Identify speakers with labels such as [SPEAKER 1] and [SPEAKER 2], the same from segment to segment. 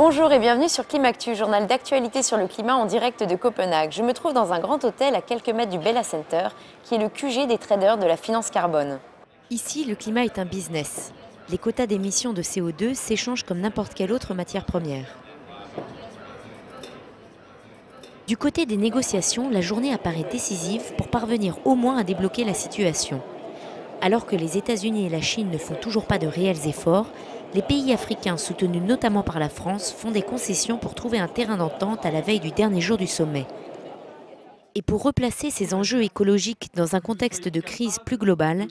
[SPEAKER 1] Bonjour et bienvenue sur Climactu, journal d'actualité sur le climat en direct de Copenhague. Je me trouve dans un grand hôtel à quelques mètres du Bella Center, qui est le QG des traders de la finance carbone. Ici, le climat est un business. Les quotas d'émissions de CO2 s'échangent comme n'importe quelle autre matière première. Du côté des négociations, la journée apparaît décisive pour parvenir au moins à débloquer la situation. Alors que les États-Unis et la Chine ne font toujours pas de réels efforts, les pays africains, soutenus notamment par la France, font des concessions pour trouver un terrain d'entente à la veille du dernier jour du sommet. Et pour replacer ces enjeux écologiques dans un contexte de crise plus globale,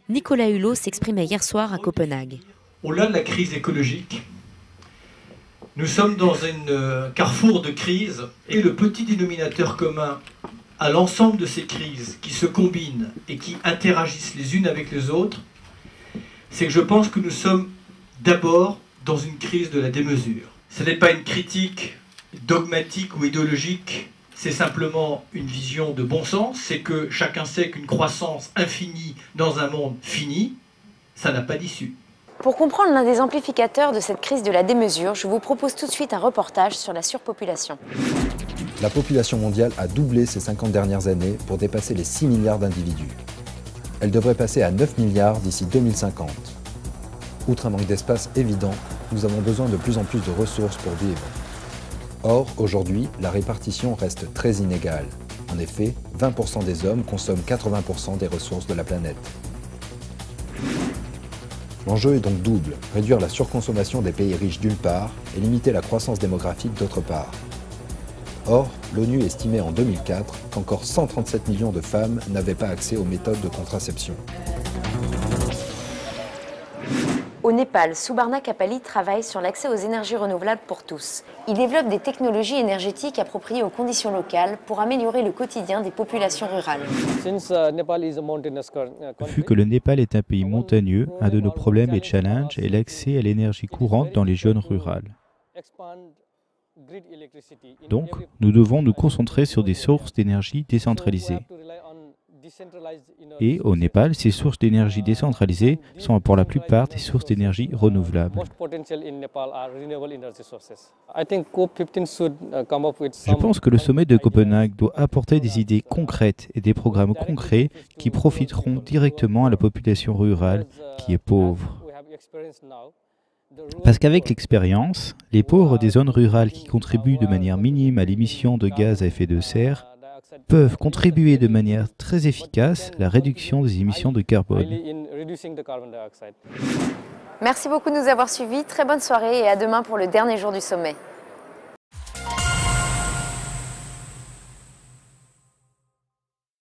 [SPEAKER 1] Nicolas Hulot s'exprimait hier soir à Copenhague.
[SPEAKER 2] Au-delà de la crise écologique, nous sommes dans un carrefour de crises et le petit dénominateur commun à l'ensemble de ces crises qui se combinent et qui interagissent les unes avec les autres, c'est que je pense que nous sommes d'abord dans une crise de la démesure. Ce n'est pas une critique dogmatique ou idéologique, c'est simplement une vision de bon sens, c'est que chacun sait qu'une croissance infinie dans un monde fini, ça n'a pas d'issue.
[SPEAKER 1] Pour comprendre l'un des amplificateurs de cette crise de la démesure, je vous propose tout de suite un reportage sur la surpopulation.
[SPEAKER 3] La population mondiale a doublé ces 50 dernières années pour dépasser les 6 milliards d'individus. Elle devrait passer à 9 milliards d'ici 2050. Outre un manque d'espace évident, nous avons besoin de plus en plus de ressources pour vivre. Or, aujourd'hui, la répartition reste très inégale. En effet, 20% des hommes consomment 80% des ressources de la planète. L'enjeu est donc double, réduire la surconsommation des pays riches d'une part et limiter la croissance démographique d'autre part. Or, l'ONU estimait en 2004 qu'encore 137 millions de femmes n'avaient pas accès aux méthodes de contraception.
[SPEAKER 1] Au Népal, Subarna Kapali travaille sur l'accès aux énergies renouvelables pour tous. Il développe des technologies énergétiques appropriées aux conditions locales pour améliorer le quotidien des populations rurales.
[SPEAKER 4] Vu que le Népal est un pays montagneux, un de nos problèmes et challenges est l'accès à l'énergie courante dans les zones rurales. Donc, nous devons nous concentrer sur des sources d'énergie décentralisées. Et au Népal, ces sources d'énergie décentralisées sont pour la plupart des sources d'énergie renouvelables. Je pense que le sommet de Copenhague doit apporter des idées concrètes et des programmes concrets qui profiteront directement à la population rurale qui est pauvre. Parce qu'avec l'expérience, les pauvres des zones rurales qui contribuent de manière minime à l'émission de gaz à effet de serre peuvent contribuer de manière très efficace à la réduction des émissions de carbone.
[SPEAKER 1] Merci beaucoup de nous avoir suivis, très bonne soirée et à demain pour le dernier jour du sommet.